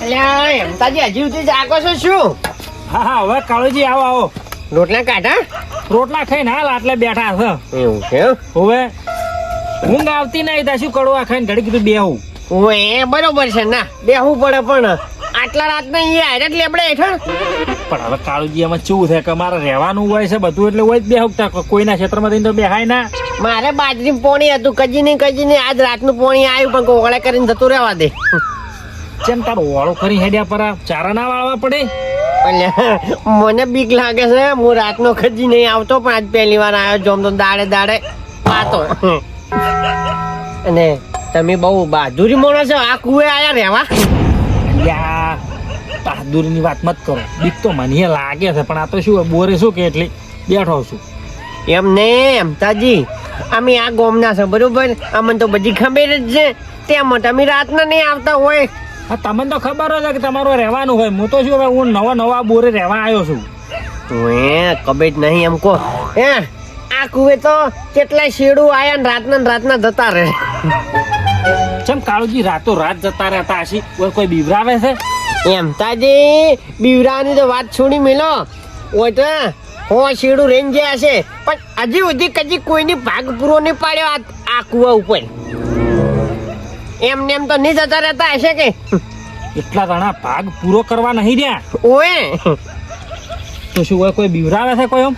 અલ્યા હેમતાજી હજી સુધી જાગો છો શું? હા હા હવે કાળુજી આવો આવો. રોટલા કાઢા? રોટલા ખાઈને હાલ આટલે બેઠા છે. એવું છે? હવે ઊંઘ આવતી નહીં તા શું કડવા ખાઈને ઘડી કીધું બેહું. ઓએ બરોબર છે ના બેહવું પડે પણ આટલા રાતના અહીંયા હારે જ લેબડે હેઠળ. પણ હવે કાળુજી એમાં શું છે કે મારે રહેવાનું હોય છે બધું એટલે હોય જ બેહું. કોઈના ક્ષેત્રમાં થઈને તો બેહાય ના. મારે બાજરી પોણી હતું કજી નહીં આજ રાતનું પોણી આવ્યું પણ કોગળે કરીને જતું રહેવા દે. જેમ તારો વાળો કરી હેડ્યા પર ચારા ના વાળવા પડે. અલ્યા મને બીક લાગે છે હું રાતનો ખજી નહીં આવતો પણ આજ પહેલી વાર આવ્યો જોમ તો દાડે પાતો. અને તમે બહુ બહાદુરી મોણો છો આ કુએ આયા રહેવા. યા બહાદુરીની વાત મત કરો. બીક તો મને લાગે છે પણ આ તો શું બોરે શું કે એટલે બેઠો છું. એમ ને હેમતાજી અમે આ ગોમના છે બરોબર અમને તો બધી ખબર જ છે તેમાં તમે રાતના નહીં આવતા હોય. હા તમને તો ખબર જ છે કે તમારું રહેવાનું હોય. હું તો શું હવે હું નવા બોરે રહેવા આવ્યો છું. કબેટ નહીં એમ કહો હે આ કુવે તો કેટલાય શેડું આયા ને રાતના જતા રહે. જેમ કાળુજી રાતો રાત જતા રહેતા હશી કોઈ બીવરાવે છે એમ તાજી બીવરાની તો વાત છોડી મેલો હોય તો હો શેડું રેન ગયા છે પણ હજી સુધી કદી કોઈની ભાગ પૂરો નહીં પાડ્યો આ કુવા ઉપર. એમ તો નહીં જતા રહેતા હશે કે એટલા ઘણા ભાગ પૂરો કરવા નહીં રહ્યા. ઓએ તો શું હોય કોઈ બીવરાવે છે કોઈ?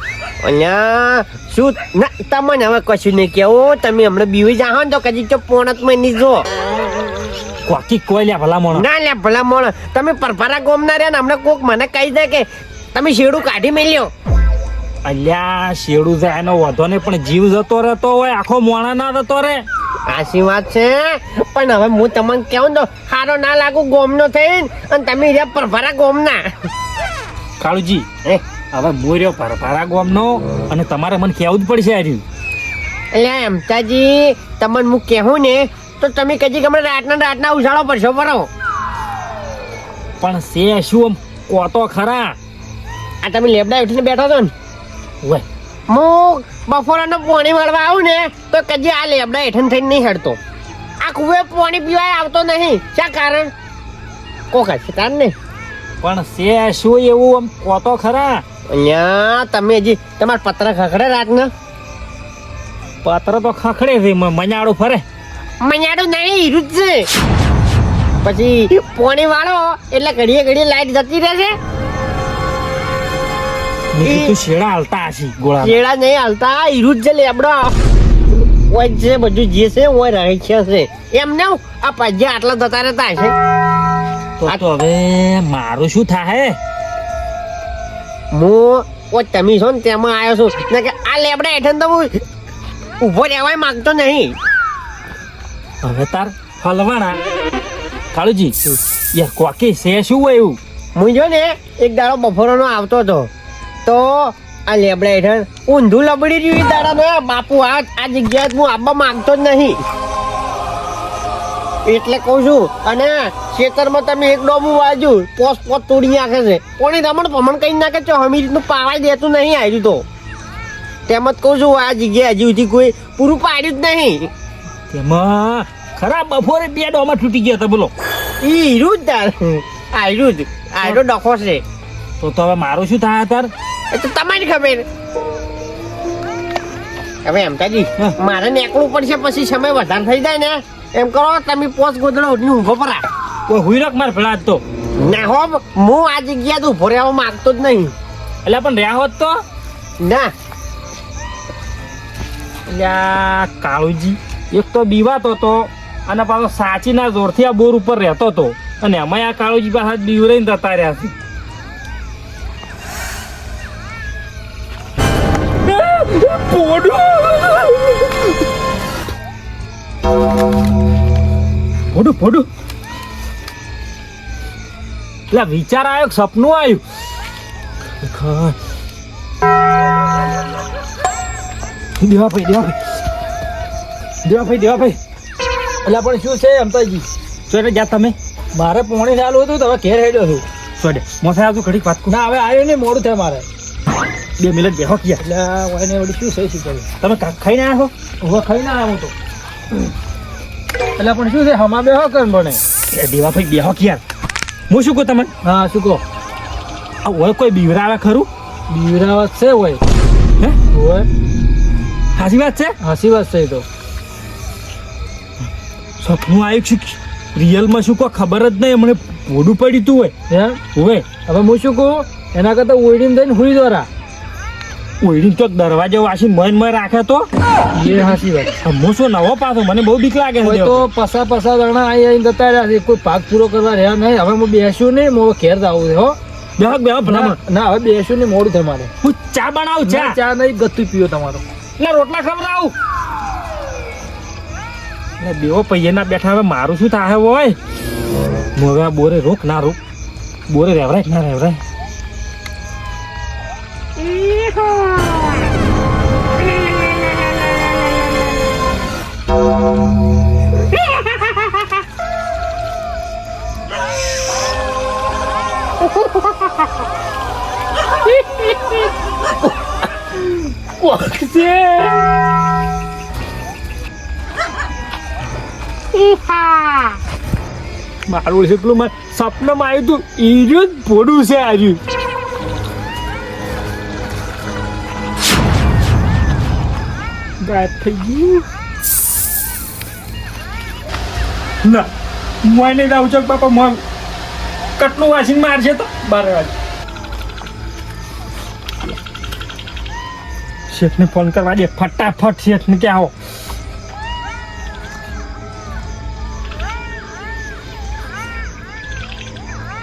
અહીંયા શું ના તમને હવે કશું નહીં કેવું તમે હમણાં બીવી જાઓ ને તો કદી તો પોણતમાં નહીં જો કોકી કોઈ લ્યા ભલા મોણ ના લ્યા ભલા મોણ તમે પરફરા ગોમ ના રહ્યા ને હમણાં કોક મને કહી દે કે તમે શેડું કાઢી મેલ્યો. અલ્યા શેડું જાય એનો વધો ને પણ જીવ જતો રહેતો હોય આખો મોણા ના જતો રે. આશી વાત છે પણ હવે હું તમને કેવું તો સારો ના લાગુ ગોમનો થઈને અને તમે રહ્યા પરફરા ગોમના. કાળુજી હવે મોર્યો પરફરા ગોમનો અને તમારે મને કહેવું જ પડશે આ રહ્યું. એટલે હેમતાજી તમને હું કહેવું ને તો તમે કદી ગમે રાતના ઉજાળો પડશો બરો. પણ છે શું આમ કોતો ખરા. આ તમે લેબડા ઉઠીને બેઠો છો ને હોય હું બપોરનો પાણી વાળવા આવું ને તો કદી આ લેબડા હેઠળ થઈને નહીં હેડતો. આ કુવે પાણી પીવાય આવતો નહીં શા કારણ કોક હશે કારણ ને. પણ છે શું એવું આમ કોતો ખરા. અહીંયા તમે હજી તમારા પત્ર ખખડે રાતના? પત્ર તો ખખડે છે મજાડું ફરે. મજાડું નહીં હીરું જ છે. પછી પાણી વાળો એટલે ઘડીએ લાઈટ જતી રહેશે. શેડા હાલતા હશી ગોળા. શેડા નહીં હાલતા હીરું જ છે લેબડો હોય છે બધું જે છે હોય રહે છે એમને આ પજ્યા આટલા જતા રહેતા હશે. તો હવે મારું શું થાય? હું તમે છો ને તેમાં આવ્યો છું ને કે આ લેબડા હેઠળ તો હું ઊભો રહેવાય માંગતો નહીં. હવે તાર હલવાણા કાળુજી યાર કોકી છે શું હોય એવું? હું જો ને એક દાડો બપોરનો આવતો હતો તો આ લેબડા હેઠળ ઊંધું લબડી રહ્યું દાડા બાપુ આ જગ્યાએ હું આવવા માંગતો જ નહીં એટલે કહું છું. અને ખેતરમાં તમે એક ડોબું વાજુ પોસ તોડી નાખે છે કોની રમણ કઈ નાખે છે હમી રીતનું પાવાઈ દેતું નહીં આવ્યું તો તેમ જ કહું છું આ જગ્યાએ હજી સુધી કોઈ પૂરું પાડ્યું જ નહીં. તેમાં ખરાબ બપોરે 2 ડોમાં તૂટી ગયા હતા બોલો. ઈ હીરું જ તાર આયરું જ આયરો ડખો છે. તો હવે મારું શું થાય તાર? એ તો તમારી ખબર. હવે એમ કાજી મારે નીકળવું પડશે પછી સમય વધારે થઈ જાય ને એમ કરો તમે પોસ ગોદડો ઊંઘો પરા કોઈ હુઈ રાખ માર ભલા તો ના હો હું આ જગ્યા તો ઉભો રહેવા માંગતો જ નહીં. એટલે પણ રહ્યા હોત તો ના એટલે કાળુજી એક તો બીવાતો હતો અને પાછો સાચીના જોરથી આ બોર ઉપર રહેતો હતો અને અમે આ કાળુજી પાસે બીવરાઈને જતા રહ્યા છે. ફોડું એટલે વિચાર આવ્યો સપનું આવ્યું. દેવા ભાઈ એટલે પણ શું છે અમતાજી ચોટે જા તમે. મારે પોણી ચાલુ હતું તો હવે ઘેર હેડ્યો છું. ચોટે મોસાઈ આવતું ઘડીક વાત ના હવે આવ્યો ને મોડું થાય મારે 2 મિનિટ બેહો ક્યાં એટલે એને વળી શું થઈ શું તમે ખાઈને આવ્યા છો? હવે ખાઈને આવ્યો તો એટલે પણ શું છે હમા બેહો કર મને દેવા ભાઈ બેહો ક્યાં હું શું કહું તમે હા શું કહો આ હોય કોઈ બીવરાવે ખરું બીવરાવત છે હોય હે હોય સાચી વાત છે હાસી વાત છે એ તો સપનું આવ્યું છે રિયલમાં શું કોઈ ખબર જ નહીં હમણાં ભોડું પડ્યું તું હોય એમ હોય હવે હું શું કહું એના કરતા ઓઈડીને દઈને હુઈ દોરા ઓઈડી તો દરવાજો વાસીને મન રાખે તો એ હાસી વાત હું શું નવો પાછો મને બહુ બીક લાગે હોય છે તો પસા દણા અહીં આવીને જતા રહ્યા છે કોઈ ભાગ પૂરો કરવા રહ્યા નહીં હવે હું બેસ્યું નહીં મોડું ઘેર જવું છે હો બેહો બેહો ભલામણ ના હવે બેસ્યું નહીં મોડું થાય મારે હું ચા બનાવું ચા ચા નહીં ગતું પીવો તમારો એટલે રોટલા ખવડાવું એટલે બેવો પૈયે બેઠા હવે મારું શું થાય હોય હું હવે આ બોરે રોક ના રોક બોરે રહેવરાય ના રહેવરાય મારું એટલું મને સપનામાં આવ્યું તું ઈર્યું જ ભોડું છે આજુ ગાયબ થઈ ગયું ના મોય નહીં જાઉં છું બાપા મોય કટલું વાસીને મારશે તો 12 વાગે શેઠને ફોન કરવા દે ફટાફટ શેઠને કે આવો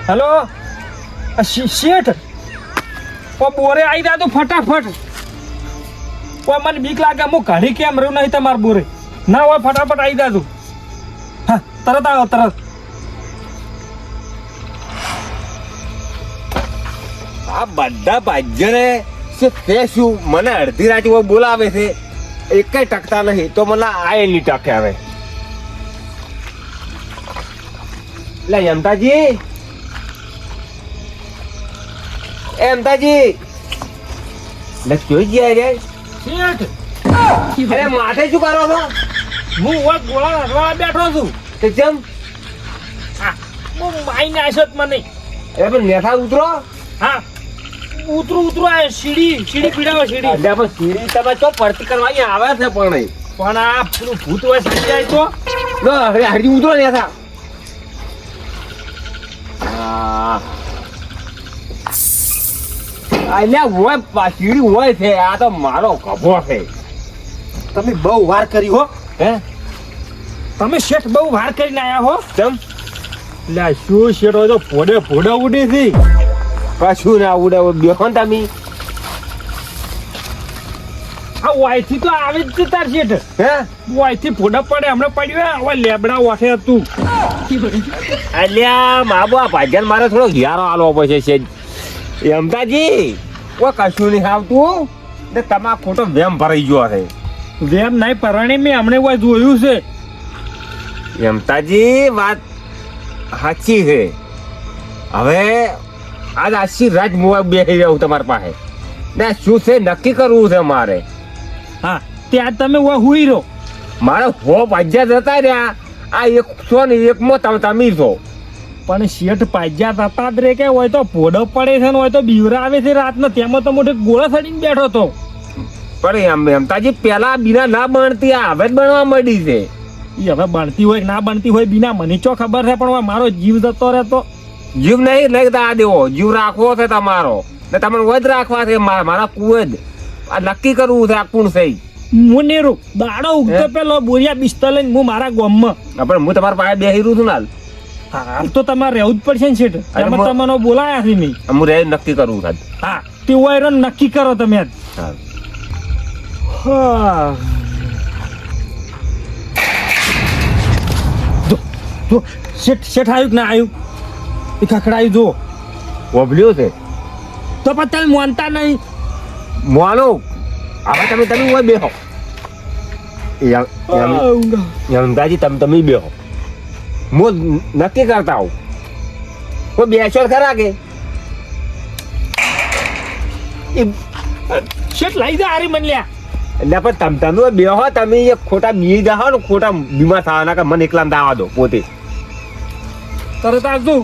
હેલો શેઠ ઓ બોરે આવી જા તું ફટાફટ ઓ મને બીક લાગે હું ઘડી કેમ રહ્યું નહીં તમારે બોરે ના હોય ફટાફટ આવી જા તું હા તરત આવો તરત આ બધા ભાજ્યને તે શું મને અડધી રાતે બોલાવે છે એક ટકતા નહીં તો મને આ એની ટકે આવે લે યમતાજી એમતાજી લે જોઈ ગયા રે શેઠ અરે માથે શું કરો છો હું ઓય ગોળા રડવા બેઠો છું તે જેમ હું માઈને આવ્યો જ મને એ પણ નેથા ઉતરો હા ઉતરું આ સીડી પીડાવો સીડી એટલે પણ સીડી તમે ચો પડતી કરવાની આવે છે પણ પણ આ પેલું ભૂત હોય સડી જાય તો લો હવે હરી ઉતરો નેથા અલ્યા હોય સીડી હોય છે આ તો મારો ગભો છે તમે બહુ વાર કરી હો હે તમે શેઠ બહુ વાર કરીને આયા હો ચમ લે શું શેઠ હોય તો ભોડે ઉડી છે કશું ના ઉડે બેહો ને તમે આ વાયથી તો આવે જ છે તાર શેઠ હે વાયથી ભોડા પડે હમણાં પડ્યું હવે લેબડા ઓઠે હતું અલ્યા માબો આ ભાજન મારે થોડો ઘિયારો આલવો પડશે છે એમતાજી કોઈ કશું નહીં આવતું ને તમારો ખોટો વેમ ભરાઈ ગયો છે વેમ નહીં પરણે મેં હમણાં કોઈ જોયું છે એમતાજી વાત સાચી છે હવે આજ આશી રાત મુવા બેસી રહ્યો તમારી પાસે ને શું છે નક્કી કરવું છે મારે હા ત્યાં તમે હુઈ રહો મારે હો ભાજ્યા જતા રહ્યા આ 100 ને 1 તમે છો પણ શેઠ પાજ્યા થતા જ રે કે હોય તો ભોડો પડે છે ને હોય તો બીવરા આવે છે રાતનો તેમાં તો મોટે ગોળા સડીને બેઠો તો પણ એમતાજી પેલા બીના ના બનતી આ હવે જ બનવા માંડી છે એ હવે બનતી હોય કે ના બનતી હોય બીના મને ચો ખબર છે પણ હવે મારો જીવ જતો રહેતો જીવ નહીં લઈ આ દેવો જીવ રાખવો છે તમારો ને તમને વધ રાખવા છે મારા કુદ આ નક્કી કરવું છે આ કોણ છે હું નેરું દાડો ઉગતો પેલો બોરિયા બિસ્તર લઈને હું મારા ગામમાં પણ હું તમારા પાસે બેસી રહ્યું છું ને હાલ તો તમારે રહેવું જ પડશે ને શેઠ એમાં તમને બોલાયા છે નહીં હું રહે નક્કી કરવું છે હા તે વાયરન નક્કી કરો તમે આજ હા જો શેઠ આવ્યું કે ના આવ્યું એ ખખડાયું જો ઓભલ્યો છે તો પણ તમે માનતા નહીં મોનો હવે તમે હોય બેહો યમદાજી તમે બેહો હું નક્કી કરતા આવું કોઈ બેસો ખરા કે શેઠ લઈ જા હારી મન લ્યા એટલે પણ તમે બેહો તમે ખોટા બી જાઓ ને ખોટા બીમાર થવાના કે મને એકલા દાવા દો પોતે તરત આવજો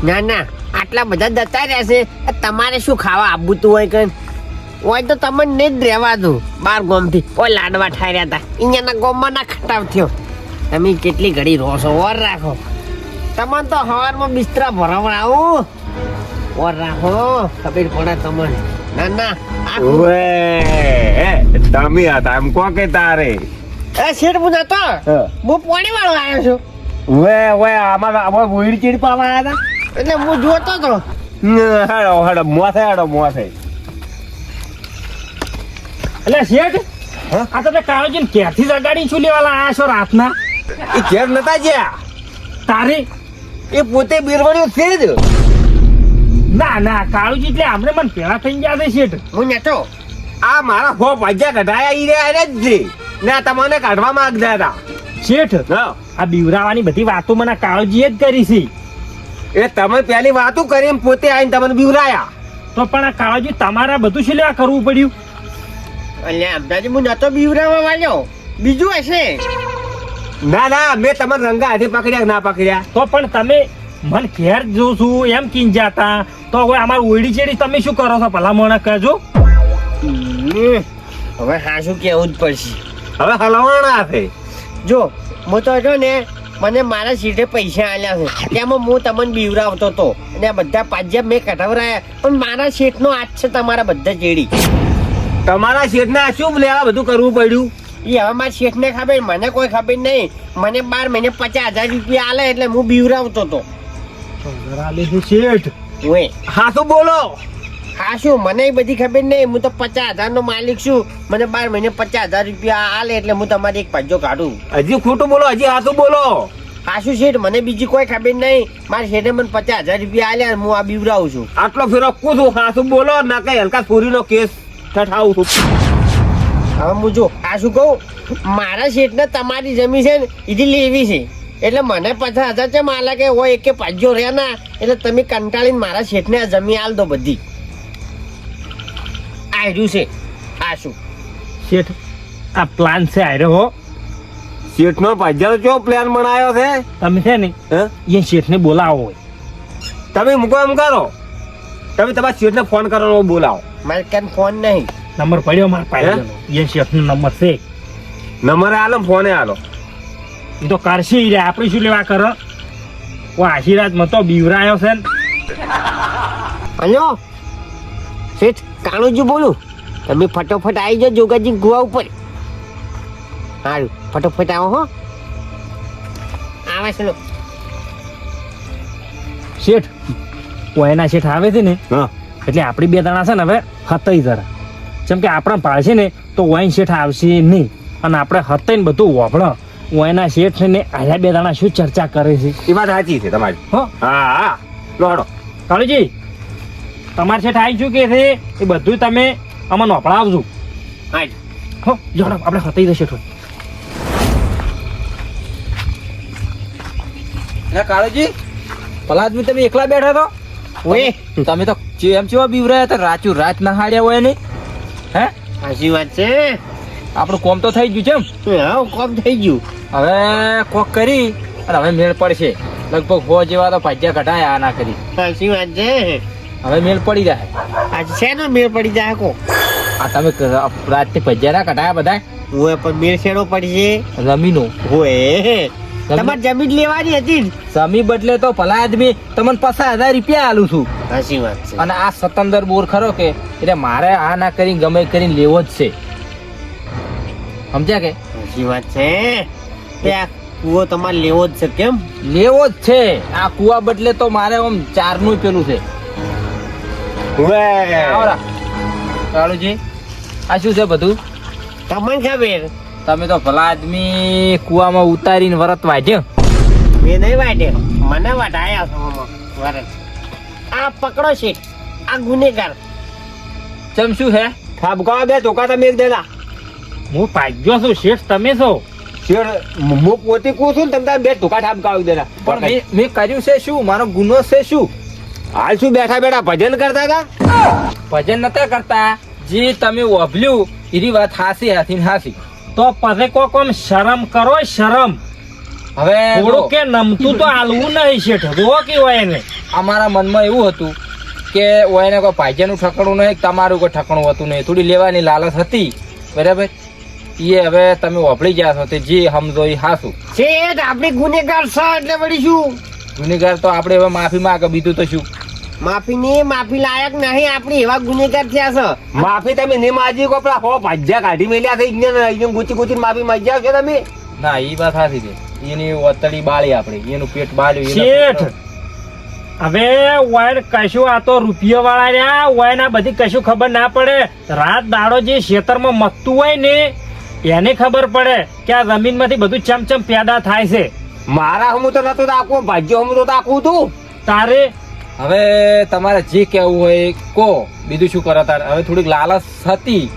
ના ના આટલા બધા જતા રહેશે તમારે શું ખાવા આપવું હોય કઈ હોય તો તમને નહીં જ રહેવા દઉં બાર ગોમથી ઓય લાડવા ઠાર્યા હતા અહીંયાના ગોમમાં ના ખટાવ થયો તમે કેટલી ઘડી રોશો ઓર રાખો તમને તો હવારમાં બિસ્તરા ભરવડાવું ઓર રાખો ખબર પડે તમને ના ના ઓવે તમે હતા એમ કો કે તારે એ શેઠ હું નતો હું પાણી વાળો આવ્યો છું ઓવે અમાર બોઈડી ચીડી પાવા આવ્યા એટલે હું જોતો હતો હતા હેડો મોથે એટલે શેઠ આ તો કાળોજી ક્યાંથી જગાડી શું લેવા આયા છો રાતના એ ઘેર નતા જ્યાં તારે એ પોતે બીરવાડ્યો છે જ ના ના કાળુજી એટલે આમને મને પેલા થઈ ગયા છે શેઠ હું નતો આ મારા હો ભાજ્યા કઢાયા ઈ રહ્યા જ છે ને આ તમને કાઢવા માંગતા હતા શેઠ હા આ બીવરાવાની બધી વાતો મને કાળુજીએ જ કરી છે એ તમે પેલી વાતો કરી એમ પોતે આવીને તમને બીવરાયા તો પણ આ કાળુજી તમારા બધું શું લેવા કરવું પડ્યું એટલે અમદાજી હું નતો બીવરાવા વાળ્યો બીજું હશે ના મેં તમને રંગા હાથે પકડ્યા કે ના પકડ્યા તો પણ તમે મને ઘેર જોઉં છું એમ કીન જાતા તો હવે અમાર ઓયડી ચેડી તમે શું કરો છો ભલા મોણા કહેજો હવે હા શું કેવું જ પડશે હવે હલવાણા છે જો હું તો જો ને મને મારા સીટે પૈસા આલ્યા છે તેમાં હું તમને બીવરાવતો હતો અને આ બધા પાજ્યા મેં કઢાવરાયા પણ મારા શેઠનો હાથ છે તમારા બધા ચેડી તમારા શેઠને આ શું લેવા બધું કરવું પડ્યું એ હવે મારા શેઠને ખબર મને કોઈ ખબર નહીં મને 12 મહિને 50,000 રૂપિયા આલે એટલે હું બીવરાવતો હતો શેઠ ઓય હા શું બોલો હા શું મને એ બધી ખબર નહીં હું તો 50,000 નો માલિક છું મને 12 મહિને 50,000 રૂપિયા આલે એટલે હું તમારી એક પાજો કાઢું હજી ખોટું બોલો હજી હા શું બોલો હા શું શેઠ મને બીજી કોઈ ખબર નહીં મારા શેઠે મને 50,000 રૂપિયા આલ્યા હું આ બીવરાવું છું આટલો ફેરો કૂદું હા શું બોલો ના કઈ હલકા ચોરીનો કેસ ઠઠાવું છું હવે હું જો આ શું કહું મારા શેઠને તમારી જમીન છે ને એથી લેવી છે એટલે મને 50,000 છે માલા કે હોય એક પાજો રહ્યા ના એટલે તમે કંટાળીને મારા શેઠને આ જમીન આલ દો બધી આ રહ્યું છે આ શું શેઠ આ પ્લાન છે આયરો હો શેઠનો ભાજ્યાનો કેવો પ્લાન બનાવ્યો છે તમે છે ને હે? એ શેઠને બોલાવો હોય તમે મૂકો એમ કરો તમે તમારા શેઠને ફોન કરવાનો બોલાવો મારે ક્યાં ફોન નહીં નંબર પડ્યો મારા પાસે એ શેઠનો નંબર છે નંબરે આલો ને ફોને આલો એ તો કરશે ઈ રે આપણે શું લેવા કરો ઓ આશીર્વાદ તો બીવરાયો છે ને હલો શેઠ કાણુજી બોલું તમે ફટોફટ આવી જાઓ જોગાજી ગુવા ઉપર સારું ફટોફટ આવો હો આવે છે લો શેઠ એના શેઠ આવે છે ને હા એટલે આપણી બે દાણા છે ને હવે હતાઈ જરા જેમ કે આપણા પાડશે ને તો વાઈન શેઠ આવશે નહીં અને આપણે હતાઈને બધું વાપરો વાયના શેઠ ને આયા બે દાણા શું ચર્ચા કરે છે એ વાત સાચી છે તમારી હો હા લોડો કાળુજી તમારે શેઠ આવી શું કે છે એ બધું તમે આમાં નોપડાવજો હા હો જોડો આપણે હતાઈ જશે શેઠ કાળુજી ભલા આદમી તમે એકલા બેઠા તો ઓએ તમે તો એમ ચેવા બીવરાયા હતા રાચું રાત ના હાડ્યા હોય નહીં હે સાચી વાત છે આપણું કોમ તો થઈ ગયું છે એમ હા કોમ થઈ ગયું હવે કોક કરી અને હવે મેળ પડશે લગભગ હો જેવા તો ભાજ્યા કઢાયા આ ના કરી સાચી વાત છે હવે મેળ પડી જાય આજ શેનો મેળ પડી જાય કો આ તમે રાતથી ભજ્યા ના કઢાયા બધા ઓએ પણ મેળ શેનો પડશે જમીનો ઓએ તમારે જમીન લેવાની હતી ને સમી બદલે તો ભલા આદમી તમને 50,000 રૂપિયા આલું છું સાચી વાત છે અને આ સતંદર બોર ખરો કે એટલે મારે આ ના કરીને ગમે કરીને લેવો જ છે સમજ્યા કે સાચી વાત છે તે આ કૂવો તમારે લેવો જ છે કેમ લેવો જ છે આ કુવા બદલે તો મારે આમ 4 નું પેલું છે આવરા કાળુજી આ શું છે બધું તમને ખબર તમે તો ભલા આદમી કુવામાં ઉતારીને વરત વાજ્યો મેં નહીં વાટે મને વટાયા છો વરસ આ પકડો છે આ ગુનેગાર ચમ શું હે ઠાબકા બે ટોકા તમે એક દેના હું ભાગ્યો છું શેઠ તમે છો શેઠ હું પોતે કહું છું ને તમે બે ટોકા ઠાબકા દેના પણ મેં કર્યું છે શું મારો ગુનો છે શું હાલ શું બેઠા બેઠા ભજન કરતા હતા ભજન નતા કરતા જે તમે ઓભલ્યું એની વાત હાસી હાથી હાસી તો પછી કોક આમ શરમ કરો શરમ હવે થોડું કે નમતું તો હાલવું નહીં શેઠ જો કે હોય એને અમારા મનમાં એવું હતું કે ઓયને કોઈ ભાઈજાનું ઠકણું નહીં, તમારું કોઈ ઠકણું હતું નહીં, થોડી લેવાની લાલચ હતી, બરાબર. એ હવે તમે વાપરી ગયા છો તે જે સમજો એ હાસું. શેઠ આપણે ગુનેગાર છે એટલે વળી શું ગુનેગાર તો આપણે હવે માફી માંગે, બીજું તો શું. માફી ની માફી લાયક નહીં, આપણે એવા ગુનેગાર થયા છે. માફી તમે ને માજી કો પેલા હો ભાજ્યા કાઢી મેલ્યા છે ઇન્જન ગુચી ગુચી માફી માંગી આવશો તમે. ના એ વાત સાચી છે, એની વતડી બાળી આપણે, એનું પેટ બાળ્યું. શેઠ હવે વાયર કશું આ તો રૂપિયા વાળા રહ્યા, વાય ના બધી કશું ખબર ના પડે. રાત દાડો જે ખેતરમાં મકતું હોય ને એને ખબર પડે કે આ જમીન માંથી બધું ચમચમ પેદા થાય છે. મારા હમું તો નતું તાકવું, ભાજ્યો હમું તો તાકવું તું. તારે હવે તમારે જે કહેવું હોય એ કહો, બીજું શું કરો તાર. હવે થોડીક લાલચ હતી,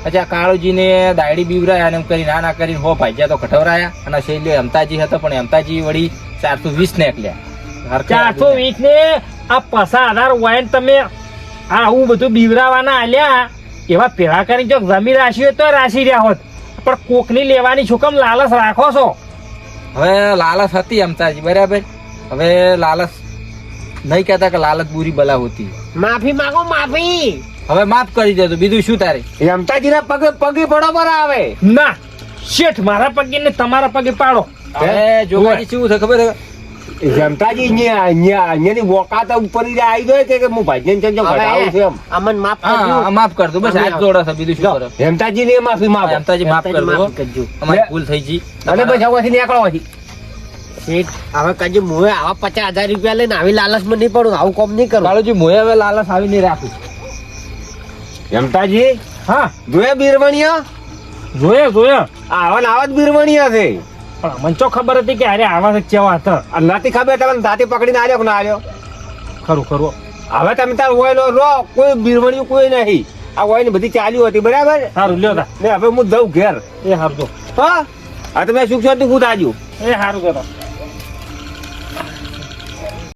પછી આ કાળુજીને દાયડી બીવરાયા અને એમ કરી ના કરીને હો ભાઈજા તો કઠવરાયા. અને શૈલ્યો હેમતાજી હતો, પણ હેમતાજી વળી 420 ને એકલ્યા. 420 ને આ 50,000 વાયન તમે આવું બધું બીવરાવાના આલ્યા. એવા પેલા કરીને જો જમીન રાશી હોય તો રાશી રહ્યા હોત, પણ કોકની લેવાની શું કામ લાલચ રાખો છો? હવે લાલચ હતી હેમતાજી, બરાબર. હવે લાલચ નહીં કહેતા કે લાલચ બુરી બલા હોતી. માફી માંગો, માફી. હવે માફ કરી દેજો, બીજું શું તારે. હેમતાજીના પગે પગે બરોબર આવે. ના શેઠ, મારા પગે ને તમારા પગે પાડો. હવે જોગાજી શું છે ખબર છે? હેમતાજી અહીંયાની વોકાત ઉપર આવી જાય કે હું ભાજ્યને ચંચો ઘટાડું છું એમ. અમન માફ હા કરજો. માફ કર દો, બસ હાથ જોડો છે, બીજું શું કરો. હેમતાજી ને માફી માંગો હેમતાજી માફ કર દો, માફ કરજો. અમારી ભૂલ થઈ ગઈ. અને પછી હવેથી નીકળો પછી. શેઠ હવે કજે મોએ આવા 50,000 રૂપિયા લઈને આવી લાલચમાં નહીં પડું, આવું કામ નહીં કરું. કાળુજી મોએ હવે લાલચ આવી નહીં રાખું. હેમતાજી હા જોયા બીરવણીયા? જોયા આવા ને આવા જ બીરવણીયા છે. પણ મને તો ખબર હતી કે અરે આવા કેવા હતા. આ નથી ખબર તમને દાંતી પકડીને આવ્યો કે ના આવ્યો? ખરું ખરું. હવે તમે તાર હોય રો, કોઈ બીરવણીયું કોઈ નહીં. આ હોય ને બધી ચાલ્યું હતી, બરાબર સારું લ્યો તા. ને હવે હું જઉં ઘેર. એ સારું તો હા તમે સુખ શાંતિ ખુદ આજુ. એ સારું તો.